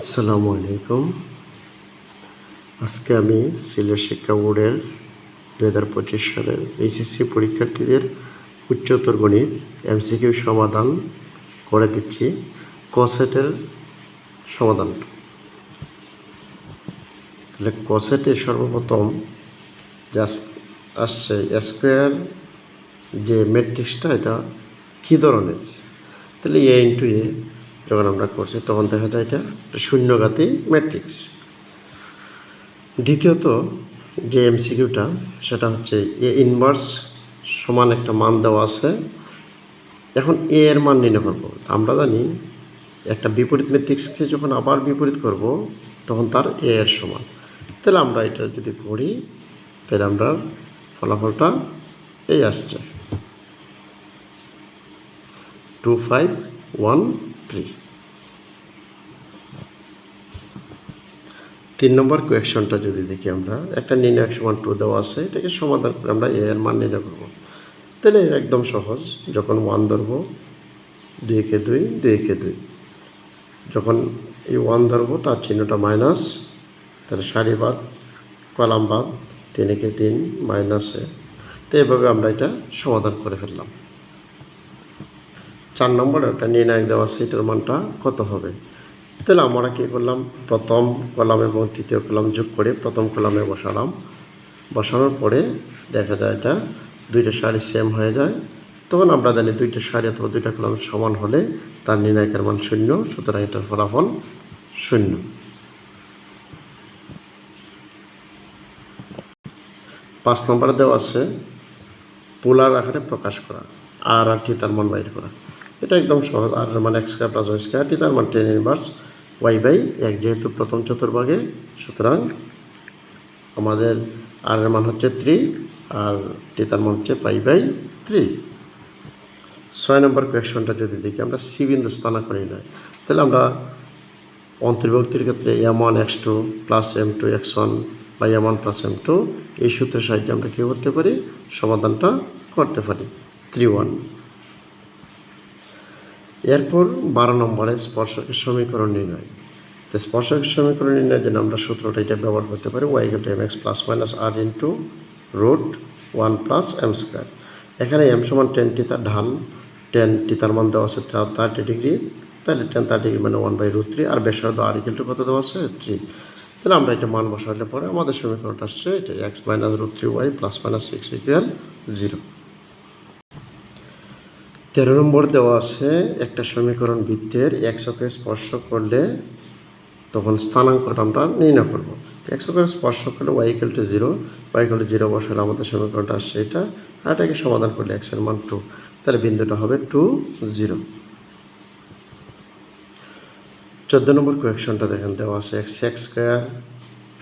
আসসালামু আলাইকুম। আজকে আমি সিলেট শিক্ষা বোর্ডের 2025 সালের এইচএসসি পরীক্ষার্থীদের উচ্চতর গণিত এমসিকিউ সমাধান করে দিচ্ছি। কসেটের সমাধান। তাহলে কসেটে সর্বপ্রথম আসছে স্কোয়ার যে ম্যাট্রিক্সটা, এটা কী ধরনের? তাহলে এ ইন্টু এ যখন আমরা করছি তখন দেখা যায় এটা শূন্যঘাতী ম্যাট্রিক্স। দ্বিতীয়ত যে এমসিকিউটা, সেটা হচ্ছে এ ইনভার্স সমান একটা মান দেওয়া আছে। এখন এ এর মান নির্ণয় করব। আমরা জানি একটা বিপরীত ম্যাট্রিক্সকে যখন আবার বিপরীত করব তখন তার এ এর সমান। তাহলে আমরা এটা যদি করি তাহলে আমরা ফলাফলটা এই আসছে 2513। 3 নম্বর কোয়েকশনটা যদি দেখি, আমরা একটা নির্ণায়ক সমান 2 দেওয়া আছে, এটাকে সমাধান করে আমরা এ এর মান নির্ণয় করব। তাহলে একদম সহজ। যখন 1 ধরব, 2 কে 2, 2 কে 2, যখন এই 1 ধরব তার চিহ্নটা মাইনাস, তাহলে সারি বাদ, কলাম বাদ, 3 কে 3 মাইনাসে। তো এভাবে আমরা এটা সমাধান করে ফেললাম। 4 নম্বরে একটা নির্ণায়ক দেওয়া আছে, এটার মানটা কত হবে। তাহলে আমরা কী করলাম, প্রথম কলাম এবং তৃতীয় কলাম যোগ করে প্রথম কলামে বসালাম। বসানোর পরে দেখা যায় এটা দুইটা সারি সেম হয়ে যায়। তখন আমরা জানি দুইটা সারি অথবা দুইটা কলাম সমান হলে তার নির্ণায়কের মান 0, সুতরাং এটার ফলাফল 0। 5 নম্বরে দেওয়া আছে পোলার আকারে প্রকাশ করা, আর থিতার মান বাইর করা। এটা একদম সহজ। আর এর মান x² + y², থিতার মান tan ইনভার্স y/1, যেহেতু প্রথম চতুর্ভাগে, সুতরাং আমাদের আর এর মান হচ্ছে 3 আর থিতার মান হচ্ছে π/3। 6 নম্বর কোয়েকশনটা যদি দেখি, আমরা সি বিন্দু স্থানাঙ্ক নির্ণয়। তাহলে আমরা অন্তর্ভুক্তির ক্ষেত্রে m1 x2 + m2 x1 বা m1 + m2 এই সূত্রের সাহায্যে আমরা কী করতে পারি, সমাধানটা করতে পারি 3:1। এরপর 12 নম্বরে স্পর্শকের সমীকরণ নির্ণয়। তো স্পর্শকের সমীকরণ নির্ণয়ের জন্য আমরা সূত্রটা এটা ব্যবহার করতে পারি, y = mx ± r × √1 + m²। এখানে m সমান tan θ, ঢাল tan θর মান দেওয়া আছে 30 ডিগ্রি, তাহলে tan 30 ডিগ্রি মানে 1/√3, আর ব্যাসার্ধ r = কত দেওয়া আছে 3। তাহলে আমরা এটা মান বসালে পরে আমাদের সমীকরণটা আসছে এটা x - √3y ± 6 = 0। 13 নম্বর দেওয়া আছে একটা সমীকরণ বৃত্তের x অক্ষে স্পর্শ করলে তখন স্থানাঙ্কটা আমরা নির্ণয় করব। x অক্ষে স্পর্শ করলে y = 0, y = 0 বসালে আমাদের সমীকরণটা আসছে এটা। আর এটাকে সমাধান করলে x এর মান 2, তাহলে বিন্দুটা হবে 2, 0। 14 নম্বর কোয়েকশনটা দেখেন, দেওয়া আছে x²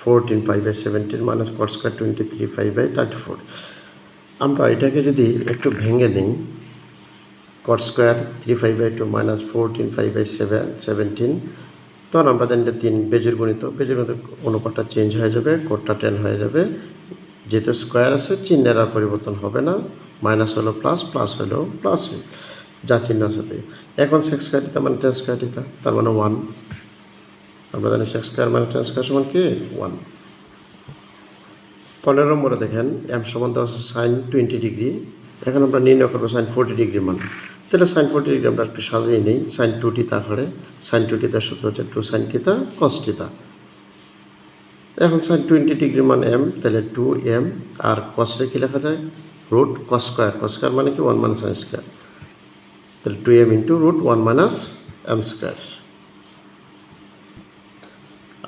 14 π/17 - cot² 23 π/34। আমরা এটাকে যদি একটু ভেঙে নিই, cot² 3 π/2 - 14 π/17, তখন আমরা জানি যে 3 বেজোড় গণিত, বেজোড় গণিত অনুপাতটা চেঞ্জ হয়ে যাবে, কোটটা 10 হয়ে যাবে। যেহেতু স্কোয়ার আছে চিহ্নের আর পরিবর্তন হবে না, মাইনাস হলো প্লাস, প্লাস হলো প্লাস, যা চিহ্ন আছে তাই। এখন sec² θ মানে tan² θ, তার মানে 1। আমরা জানি sec² মানে tan² সমান কি 1। 15 নম্বরে দেখেন m সমান দেওয়া আছে sin 20 ডিগ্রি। এখন আমরা নির্ণয় করবো sin 40 ডিগ্রি মান। তাহলে sin 40 ডিগ্রি আমরা একটু সাজিয়ে নিই, sin 2θ আকারে। sin 2θ সূত্র হচ্ছে 2 sin θ cos θ। এখন sin 20 ডিগ্রি মান m, তাহলে 2m, আর cosরে কি লেখা যায় √cos², cos² মানে কি 1 - sin², তাহলে 2m × √1 - m²।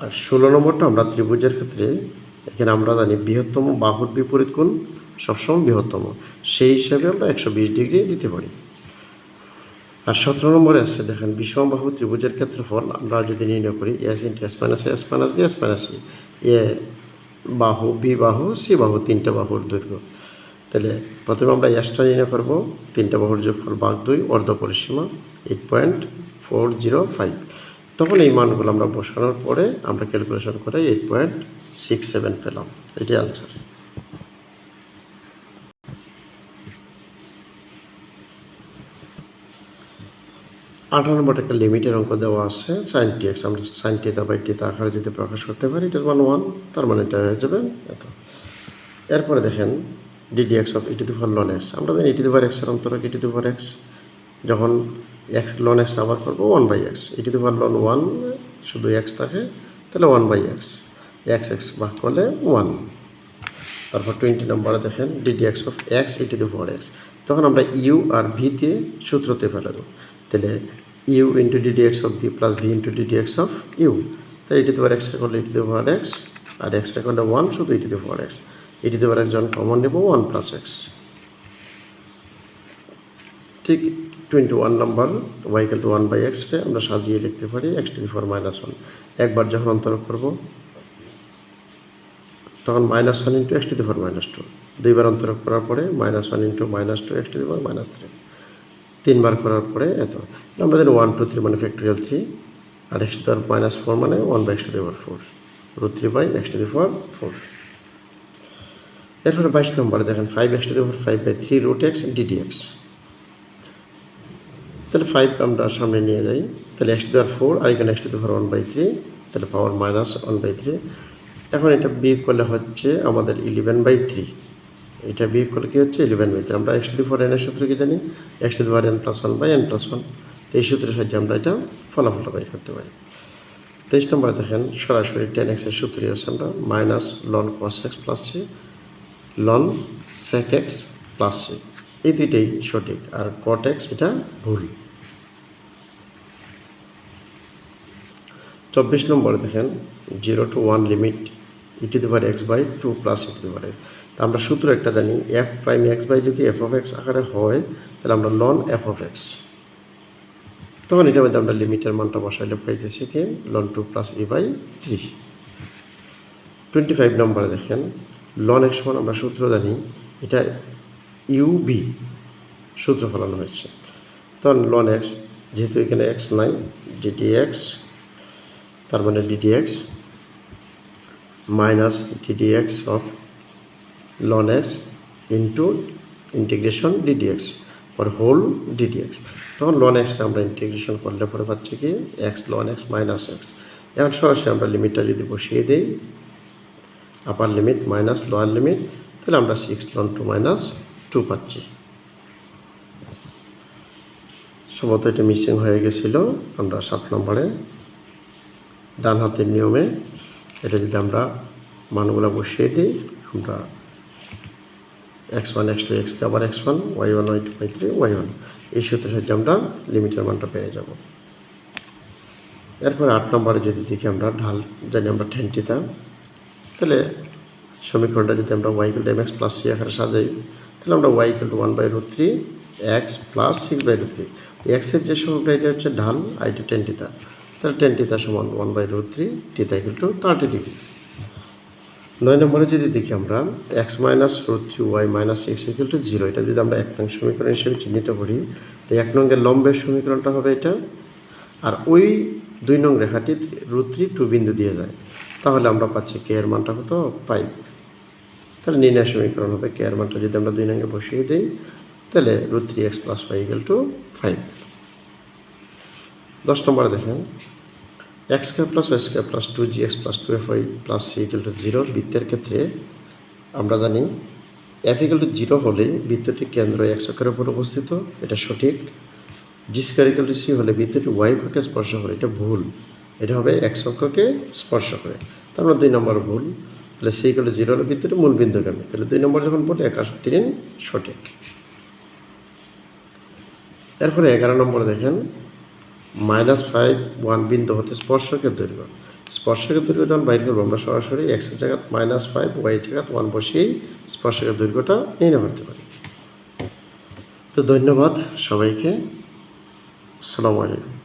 আর 16 নম্বরটা আমরা ত্রিভুজের ক্ষেত্রে, এখানে আমরা জানি বৃহত্তম বাহুর বিপরীত কোণ সবসময় বৃহত্তম, সেই হিসাবে আমরা 120 ডিগ্রি দিতে পারি। আর 17 নম্বরে আছে দেখেন, বিষমবাহু ত্রিভুজের ক্ষেত্রফল আমরা যদি নির্ণয় করি s × s - a s - b s - c, এ বাহু, বি বাহু, সি বাহু, 3টে বাহুর দৈর্ঘ্য। তাহলে প্রথমে আমরা এসটা নির্ণয় করব, 3টে বাহুর যোগফল ভাগ 2, অর্ধ পরিসীমা 8.405। তখন এই মানগুলো আমরা বসানোর পরে আমরা ক্যালকুলেশন করে 8.67 পেলাম। এটাই আনসার। 18 নম্বরটা একটা লিমিটের অঙ্ক দেওয়া আছে sin tx, আমরা sin থিটা বাই থিটা আকারে যদি প্রকাশ করতে পারি এটার মান 1, তার মানে এটা হয়ে যাবে এত। এরপরে দেখেন ddx of e to the power ln x, আমরা জানি e to the power x এর অন্তরক e to the power x, যখন x ln x আবার করবো 1/x, e to the power ln 1 শুধু x থাকে তাহলে 1/x, x ভাগ করলে 1। তারপর 20 নম্বরে দেখেন ddx of x e to the power x, তখন আমরা u আর v তে সূত্রতে ফেলাবো, তাহলে u into ddx of v plus v into ddx of u, তাই e to the power x করলে e to the power x, আর x করলে 1 শুধু e to the power x, e to the power x যখন common নেব 1 plus x। ঠিক 21 নম্বর y equal to 1/x রে আমরা সাজিয়ে লিখতে পারি x টু দি পাওয়ার -1, একবার যখন অন্তরক করব তখন -1 ইন্টু x টু দি পাওয়ার -2, দুইবার অন্তরক করার পরে -1 ইন্টু -2 x টু দি পাওয়ার -3, তিনবার করার পরে এত। আমরা জানি 1 2 3 মানে ফ্যাক্টরিয়াল 3, আর x টু দি পাওয়ার -4 মানে 1/x two the power 4, √3/x two the power 4। এরপরে 22 নম্বরে দেখেন 5x two the power 5/3 √x ddx, তাহলে 5 আমরা সামনে নিয়ে যাই, তাহলে x টু দি পাওয়ার 4 আর এখানে x টু দি পাওয়ার 1/3, তাহলে পাওয়ার -1/3। এখন এটা বিয়োগ করলে হচ্ছে আমাদের 11/3, এটা বিয়োগ করলে কি হচ্ছে 11/3। আমরা x to the power n এর সূত্র কি জানি, x to the power n + 1/n+1, তো এই সূত্রের সাহায্যে আমরা এটা ফলাফলটা বের করতে পারি। 23 নম্বরে দেখেন সরাসরি tan x এর সূত্র আছে আমরা -ln cos x + c ln sec x + c, এই দুইটাই সঠিক, আর cot x এটা ভুল। 24 নম্বরে দেখেন 0 to 1 limit e to the power x/2 plus e to the power x, তা আমরা সূত্র একটা জানি f প্রাইম x বাই যদি f অফ x আকারে হয় তাহলে আমরা ln f অফ x, তখন এটার মধ্যে আমরা লিমিটের মানটা বসাইলে পাইতেছি কি ln 2 প্লাস e/3। 25 নম্বরে দেখেন ln x সমান আমরা সূত্র জানি এটা u/v সূত্র ফলানো হয়েছে, তখন ln x যেহেতু এখানে x নাই ddx, তার মানে ddx minus ddx of ln x into integration ddx for whole ddx, তখন ln x আমরা ইন্টিগ্রেশন করলে পরে পাচ্ছি কি x ln x minus x। এখন সরাসরি আমরা লিমিটটা যদি বসিয়ে দিই upper limit minus lower limit, তাহলে আমরা 6 ln 2 - 2 পাচ্ছি। সম্ভবত এটা মিসিং হয়ে গেছিলো, আমরা 7 নম্বরে ডান হাতের নিয়মে এটা যদি আমরা মানগুলো বসিয়ে দিই, আমরা x1 x2 x3 আবার x1 y1 y2 y3 y1, এই সূত্রের সাহায্যে আমরা লিমিটের মানটা পেয়ে যাব। এরপর 8 নম্বরে যদি দেখি আমরা ঢাল জানি আমরা tan θ, তাহলে সমীকরণটা যদি আমরা y = mx + c আকারে সাজাই, তাহলে আমরা y = 1/√3 x + 6/√3, x এর যে সূত্রটা এটা হচ্ছে ঢাল আর এটা tan θ, তাহলে tan θ সমান 1/√3 θ = 30 ডিগ্রি। 9 নম্বরে যদি দেখি আমরা x - √3 y - 6 = 0, এটা যদি আমরা 1 নং সমীকরণ হিসেবে চিহ্নিত করি, তো 1 নংয়ের লম্বের সমীকরণটা হবে এটা, আর ওই 2 নং রেখাটি √3 2 বিন্দু দিয়ে যায়, তাহলে আমরা পাচ্ছি k এর মানটা কত 5, তাহলে নির্ণয় সমীকরণ হবে k এর মানটা যদি আমরা 2 নংয়ে বসিয়ে দিই, তাহলে √3x + y = 5। 10 নম্বরে দেখেন x² + y² + 2gx + 2fy + c = 0 বৃত্তের ক্ষেত্রে আমরা জানি f = 0 হলে বৃত্তটির কেন্দ্র x অক্ষের উপর অবস্থিত, এটা সঠিক। g² = c হলে বৃত্তটি y অক্ষকে স্পর্শ করে, এটা ভুল, এটা হবে x অক্ষকে স্পর্শ করে, তার মানে 2 নম্বর ভুল। তাহলে c = 0 হলে বৃত্তটি মূল বিন্দুগামী, তাহলে 2 নম্বর যখন বলি 1/3 সঠিক। এরপরে 11 নম্বরে দেখেন -5 1 বিন্দু হতে স্পর্শকের দৈর্ঘ্য, স্পর্শকের দৈর্ঘ্য যখন বাইর করবো আমরা সরাসরি x এর জায়গায় -5 y এর জায়গায় 1 বসিয়েই স্পর্শকের দৈর্ঘ্যটা নির্ণয় করতে পারি। তো ধন্যবাদ সবাইকে, আসসালামু আলাইকুম।